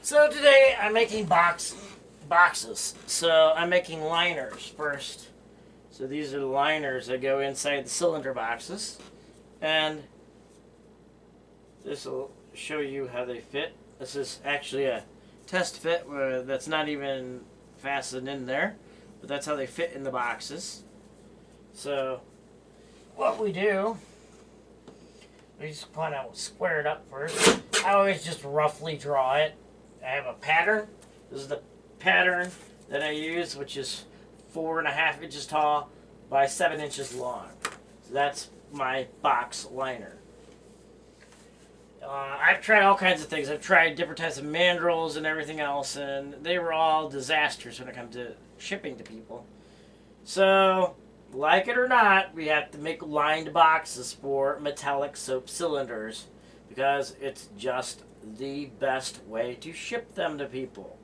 So today I'm making boxes. So I'm making liners first. So these are the liners that go inside the cylinder boxes. And this will show you how they fit. This is actually a test fit where that's not even fastened in there. But that's how they fit in the boxes. So what we do, we just kind of square it up first. I always just roughly draw it. I have a pattern. This is the pattern that I use, which is 4.5 inches tall by 7 inches long. So that's my box liner. I've tried all kinds of things. I've tried different types of mandrels and everything else, and they were all disasters when it comes to shipping to people. So, like it or not, we have to make lined boxes for metallic soap cylinders because it's just the best way to ship them to people.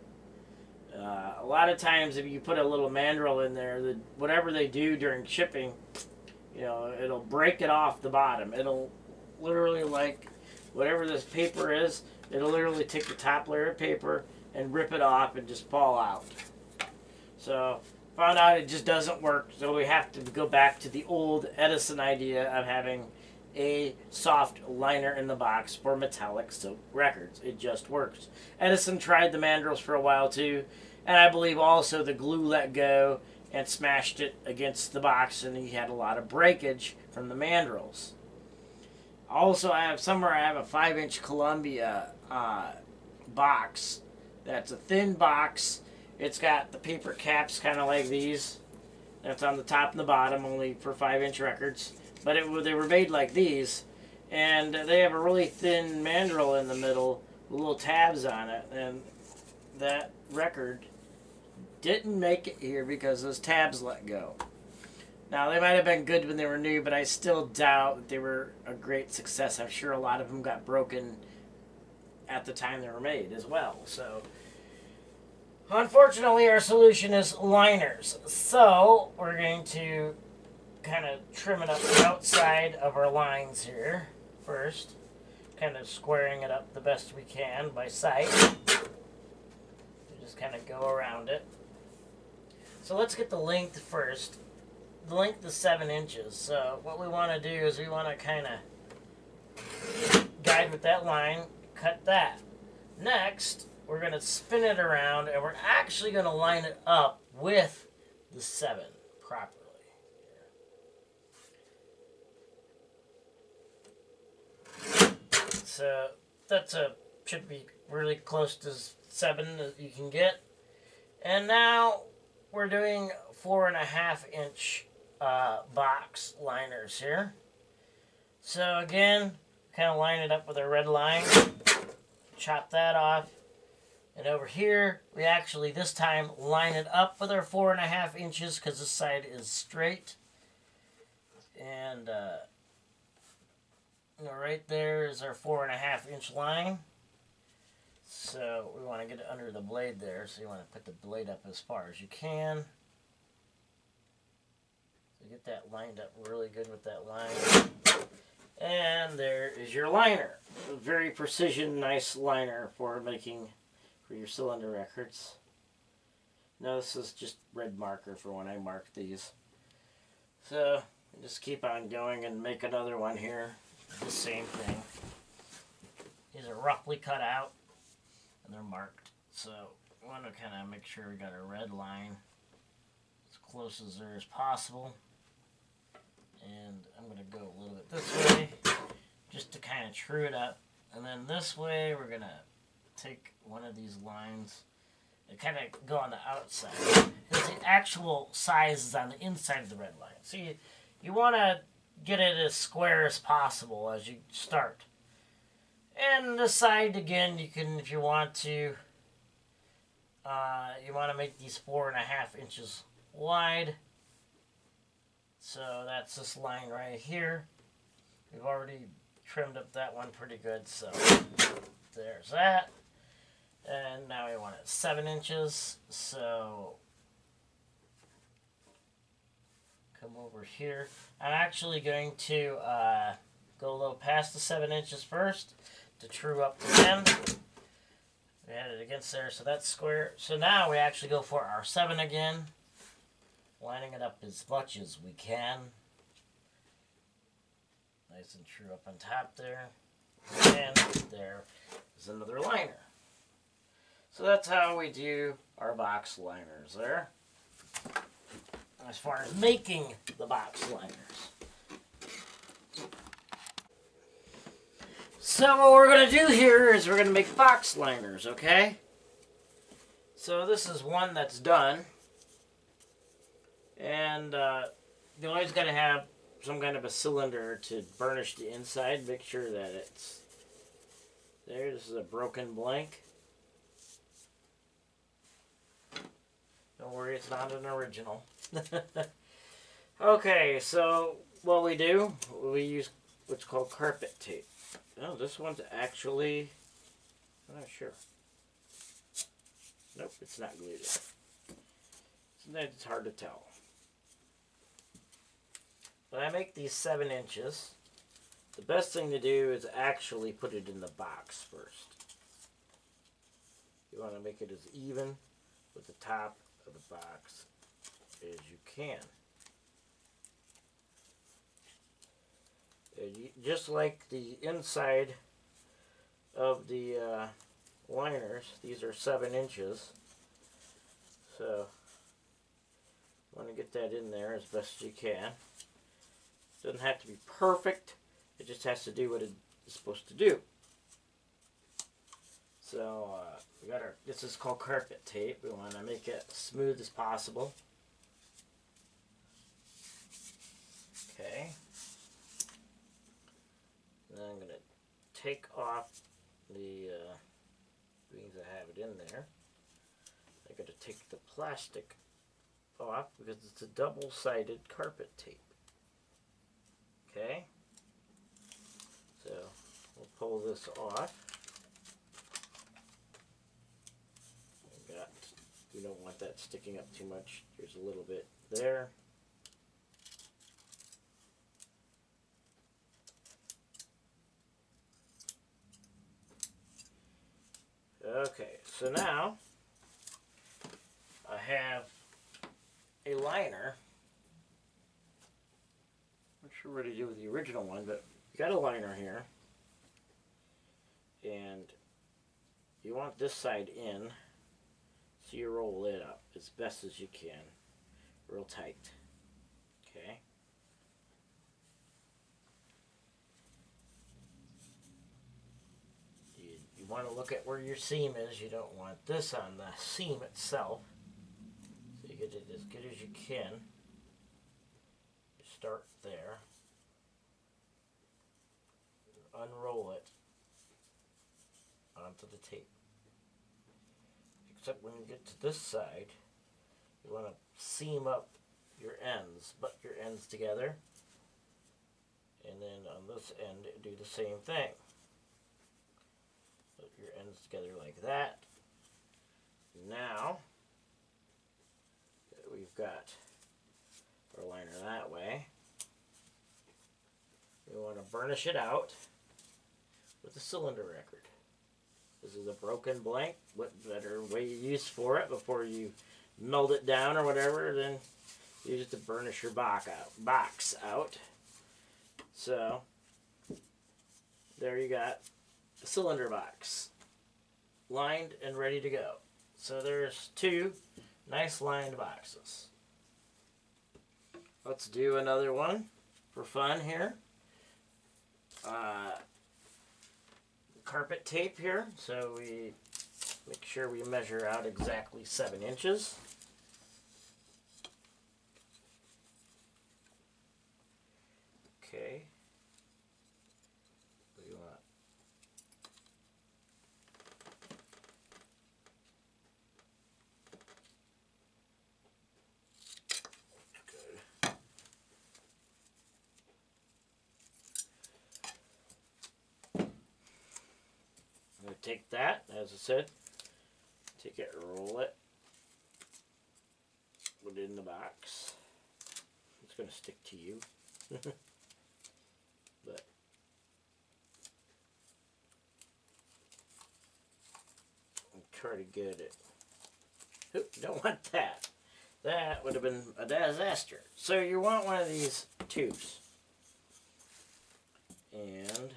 A lot of times if you put a little mandrel in there, whatever they do during shipping, it'll break it off the bottom. It'll literally, like, whatever this paper is, it'll literally take the top layer of paper and rip it off and just fall out. So, found out it just doesn't work, so we have to go back to the old Edison idea of having a soft liner in the box for metallic soap records. It just works. Edison tried the mandrels for a while too, and I believe also the glue let go and smashed it against the box, and he had a lot of breakage from the mandrels. Also, I have a 5-inch Columbia box. That's a thin box. It's got the paper caps kind of like these. That's on the top and the bottom, only for 5-inch records. But they were made like these, and they have a really thin mandrel in the middle with little tabs on it. And that record didn't make it here because those tabs let go. Now, they might have been good when they were new, but I still doubt that they were a great success. I'm sure a lot of them got broken at the time they were made as well. So, unfortunately, our solution is liners. So, we're going to kind of trim it up the outside of our lines here first. Kind of squaring it up the best we can by sight. We just kind of go around it. So, let's get the length first. The length is 7 inches. So, what we want to do is we want to kind of guide with that line, cut that. Next, we're going to spin it around, and we're actually going to line it up with the 7 properly. So that's should be really close to 7 that you can get. And now we're doing 4.5-inch box liners here. So again, kind of line it up with our red line. Chop that off. And over here, we actually this time line it up with our 4.5 inches because this side is straight. And right there is our 4.5-inch line. So we want to get it under the blade there. So you want to put the blade up as far as you can. So get that lined up really good with that line. And there is your liner. A very precision, nice liner for your cylinder records. Now this is just red marker for when I mark these. So just keep on going and make another one here. The same thing. These are roughly cut out and they're marked. So we want to kind of make sure we got a red line as close as there is possible. And I'm going to go a little bit this way just to kind of true it up. And then this way we're going to take one of these lines and kind of go on the outside. Because the actual size is on the inside of the red line. So you want to get it as square as possible as you start. And this side, again, you can, if you want to, you want to make these 4.5 inches wide. So that's this line right here. We've already trimmed up that one pretty good, so there's that. And now we want it 7 inches, so come over here. I'm actually going to go a little past the 7 inches first to true up the end. We had it against there, so that's square. So now we actually go for our 7 again, lining it up as much as we can. Nice and true up on top there. And there is another liner. So that's how we do our box liners there. As far as making the box liners. So what we're going to do here is we're going to make box liners, okay? So this is one that's done. And you always got to have some kind of a cylinder to burnish the inside. Make sure that it's there. This is a broken blank. Don't worry, it's not an original. Okay, so what we do, we use what's called carpet tape. No, this one's actually, I'm not sure. Nope, it's not glued in. Sometimes it's hard to tell. When I make these 7 inches, the best thing to do is actually put it in the box first. You want to make it as even with the top of the box as you can. Just like the inside of the liners, these are 7 inches. So you want to get that in there as best as you can. Doesn't have to be perfect. It just has to do what it's supposed to do. So we got our. This is called carpet tape. We want to make it as smooth as possible. Okay. Then I'm going to take off the beans that have it in there. I'm going to take the plastic off because it's a double-sided carpet tape. Okay. So we'll pull this off. We don't want that sticking up too much. There's a little bit there. Okay, so now I have a liner. Not sure what to do with the original one, but you got a liner here. And you want this side in, so you roll it up as best as you can, real tight. Okay. You want to look at where your seam is. You don't want this on the seam itself. So you get it as good as you can. You start there. Unroll it onto the tape. Except when you get to this side, you want to seam up your ends, butt your ends together, and then on this end do the same thing. Put your ends together like that. Now that we've got our liner that way, we want to burnish it out with a cylinder record. This is a broken blank. What better way you use for it before you melt it down or whatever than use it to burnish your box out. So there you got a cylinder box, lined and ready to go. So there's 2 nice lined boxes. Let's do another one for fun here. Carpet tape here, so we make sure we measure out exactly 7 inches. Okay. What do you want? Good. I'm going to take that, as I said, take it, roll it, put it in the box. It's going to stick to you. But try to get it. Oop, don't want that. That would have been a disaster. So you want one of these tubes. And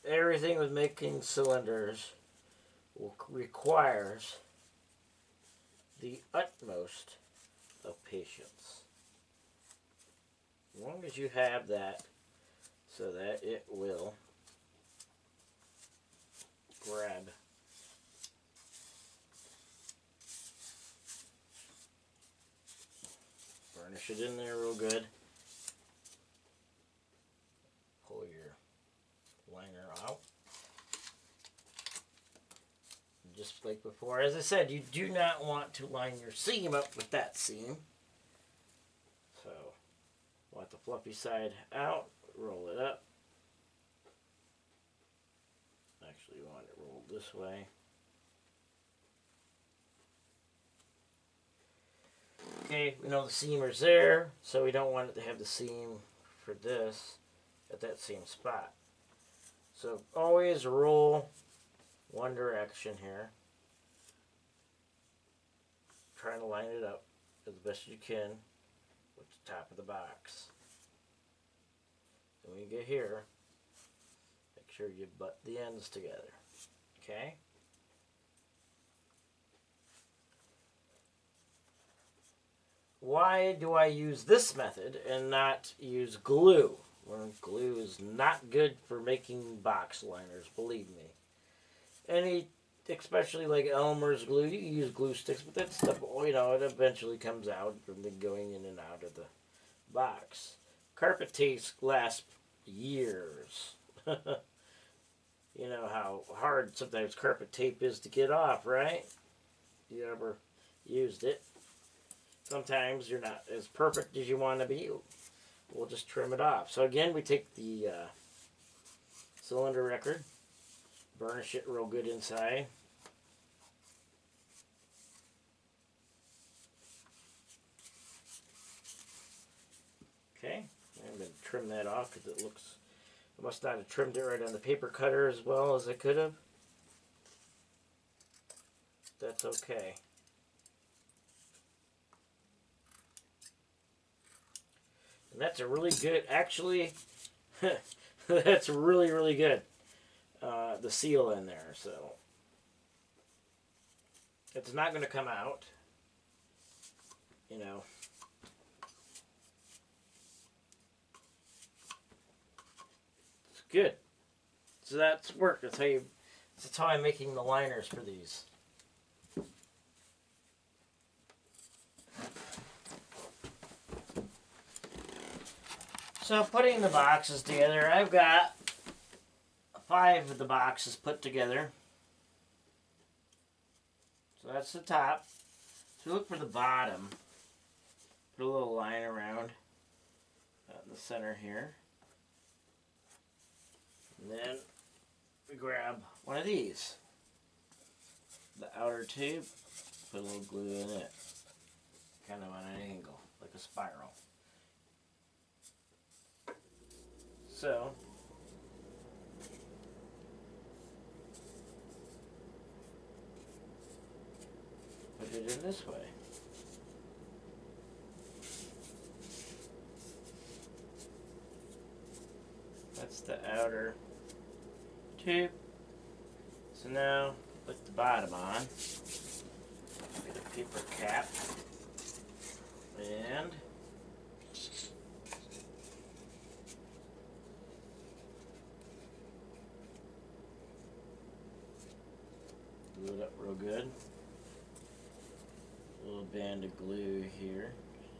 everything with making cylinders requires the utmost of patience. As long as you have that, so that it will grab. Burnish it in there real good. Pull your liner out. Just like before, as I said, you do not want to line your seam up with that seam. So, want the fluffy side out, roll it up. Actually, you want it rolled this way. Okay, we know the seamer's there, so we don't want it to have the seam for this at that same spot. So always roll one direction here. Trying to line it up as best you can with the top of the box. And when you get here, make sure you butt the ends together. Okay? Why do I use this method and not use glue? Well, glue is not good for making box liners, believe me. Especially like Elmer's glue, you can use glue sticks, but that stuff, you know, it eventually comes out from the going in and out of the box. Carpet tapes last years. You know how hard sometimes carpet tape is to get off, right? You ever used it? Sometimes you're not as perfect as you want to be. We'll just trim it off. So again, we take the cylinder record, burnish it real good inside. Okay, I'm going to trim that off because it looks, I must not have trimmed it right on the paper cutter as well as I could have. That's okay. And that's a really good, actually, that's really, really good. The seal in there, so it's not going to come out, you know. It's good. So that's work. That's how I'm making the liners for these. So putting the boxes together, I've got 5 of the boxes put together. So that's the top. So look for the bottom. Put a little line around in the center here. And then we grab one of these. The outer tube, put a little glue in it. Kind of on an angle, like a spiral. So, put it in this way. That's the outer tube. So now, put the bottom on. Get a paper cap. And glue it up real good. A little band of glue here,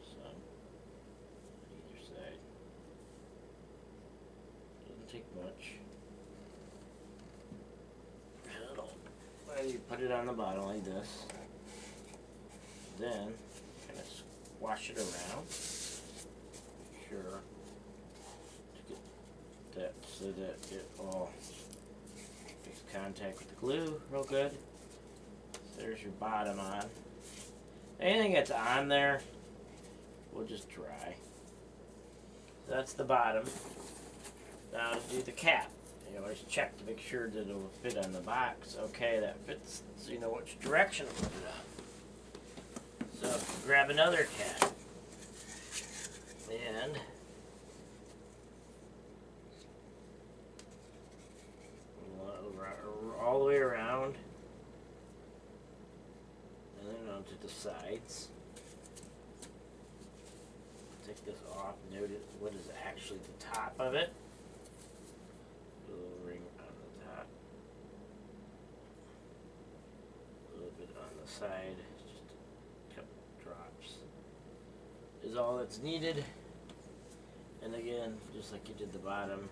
so on either side. Doesn't take much. Well, you put it on the bottom like this. Then kind of squash it around. Sure. To get that so that it all makes contact with the glue real good. So there's your bottom on. Anything that's on there will just dry. So that's the bottom. Now to do the cap. You always check to make sure that it'll fit on the box. Okay, that fits, so you know which direction to put it on. So grab another cap and all the way around and then onto the sides. Take this off. Notice what is actually the top of it. A little ring on the top. A little bit on the side. Just a couple drops is all that's needed. And again, just like you did the bottom,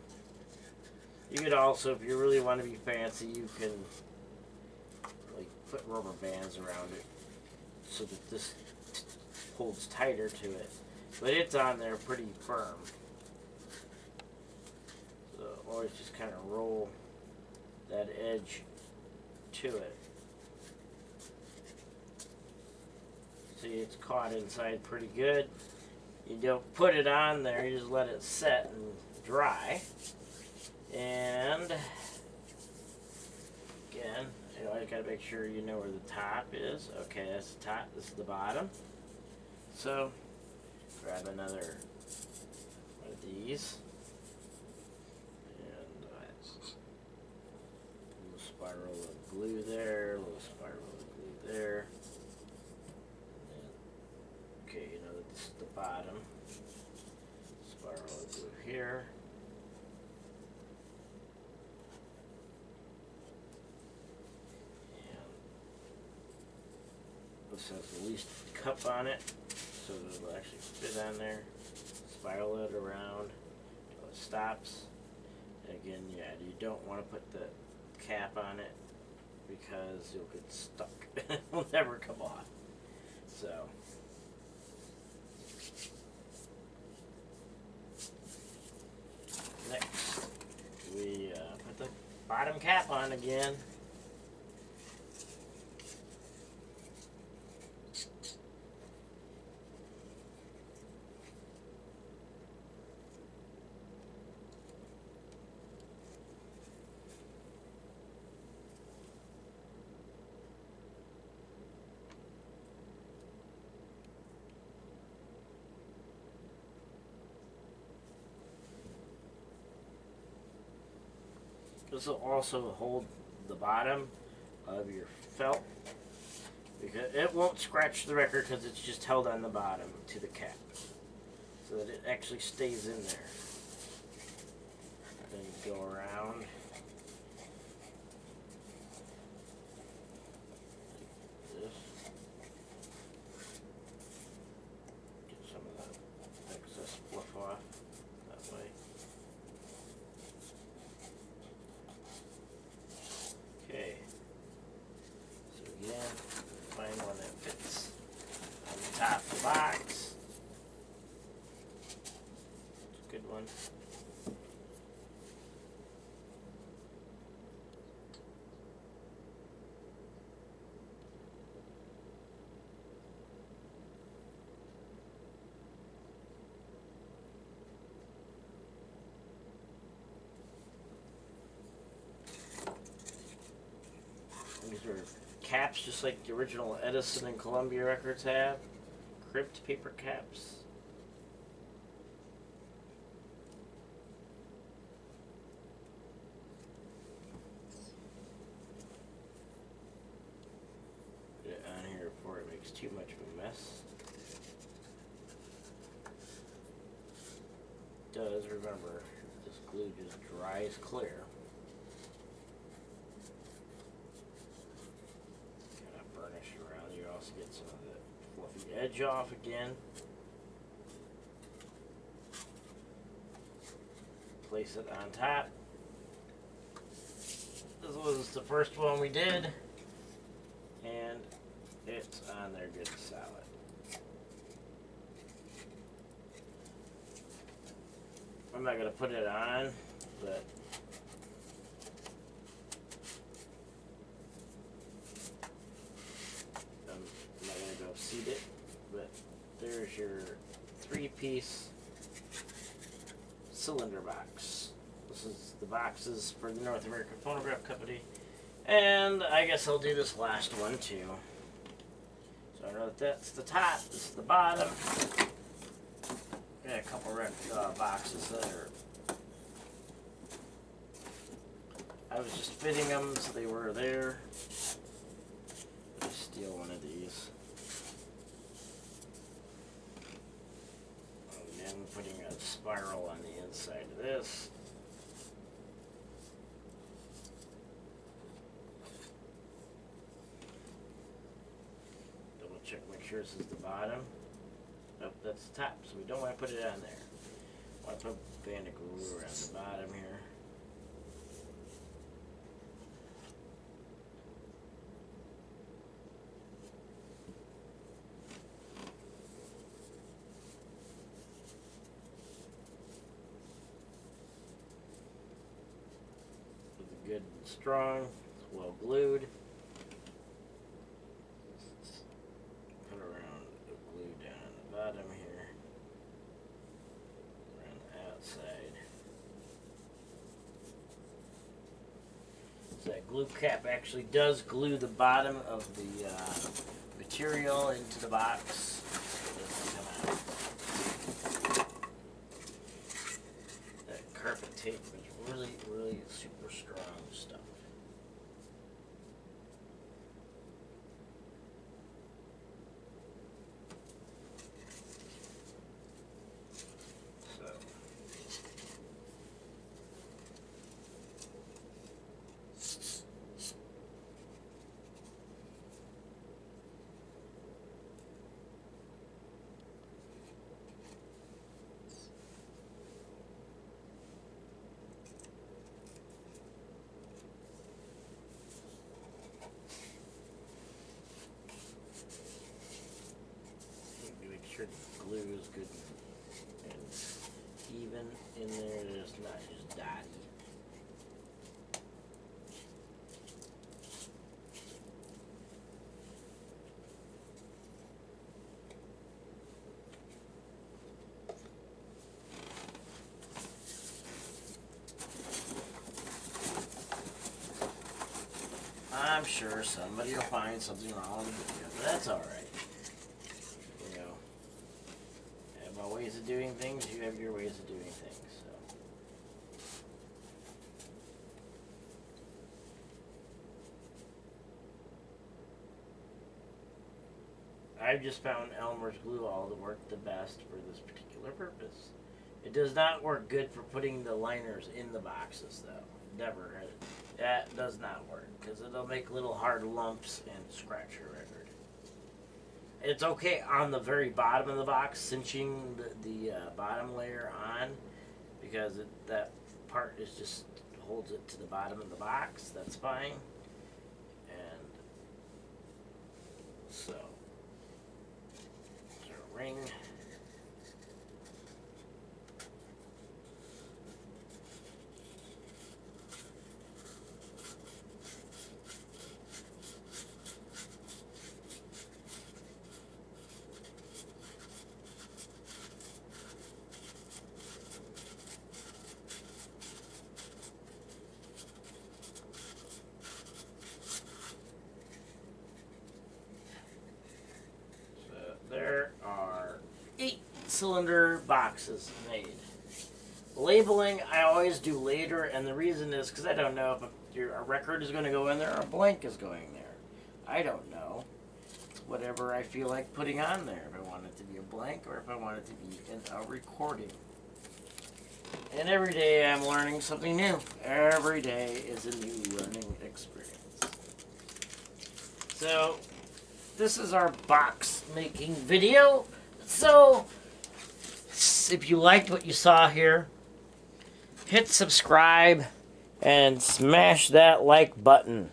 you could also, if you really want to be fancy, you can like put rubber bands around it so that this holds tighter to it. But it's on there pretty firm. So always just kind of roll that edge to it. See, it's caught inside pretty good. You don't put it on there, you just let it set and dry. And again, you always got to make sure you know where the top is. Okay, that's the top, this is the bottom. So grab another one of these and a little spiral of glue there, a little spiral of glue there. And then, okay, you know that this is the bottom. Spiral of glue here. This has the least cup on it, so that it'll actually fit on there. Spiral it around until it stops. And again, yeah, you don't want to put the cap on it because you'll get stuck. It will never come off. So next, we put the bottom cap on again. This will also hold the bottom of your felt because it won't scratch the record because it's just held on the bottom to the cap so that it actually stays in there. Then you go around. Like this. Get some of that excess fluff off that way. Okay, so again, find one that fits on the top of the box. It's a good one. These are caps just like the original Edison and Columbia records have. Crimped paper caps. Put it on here before it makes too much of a mess. It does, remember, this glue just dries clear. Get some of the fluffy edge off again. place it on top. This was the first one we did, and it's on there good and solid. I'm not going to put it on, but I'm not going to go seat it, but there's your 3-piece cylinder box. This is the boxes for the North American Phonograph Company, and I guess I'll do this last one too. So I know that that's the top, this is the bottom. Got a couple red boxes there. I was just fitting them so they were there. Let me steal one of these. And then putting a spiral on the inside of this. Double check, make sure this is the bottom. Nope, that's the top, so we don't want to put it on there. I want to put a band of glue around the bottom here. With it good and strong, it's well glued. Bottom here, around the outside. So that glue cap actually does glue the bottom of the material into the box. It doesn't come out. That carpet tape is really, really super strong stuff. Sure the glue is good and even in there, that it's not just dotty. I'm sure somebody will find something wrong with it, but that's alright. Ways of doing things, you have your ways of doing things. So I've just found Elmer's glue all to work the best for this particular purpose. It does not work good for putting the liners in the boxes though. Never. That does not work because it'll make little hard lumps and scratch your record. It's okay on the very bottom of the box, cinching the bottom layer on, because that part is just holds it to the bottom of the box. That's fine. And so, there's a ring. There are 8 cylinder boxes made. Labeling I always do later, and the reason is because I don't know if a record is going to go in there or a blank is going there. I don't know. It's whatever I feel like putting on there. If I want it to be a blank or if I want it to be a recording. And every day I'm learning something new. Every day is a new learning experience. So this is our box making video. So if you liked what you saw here, hit subscribe and smash that like button.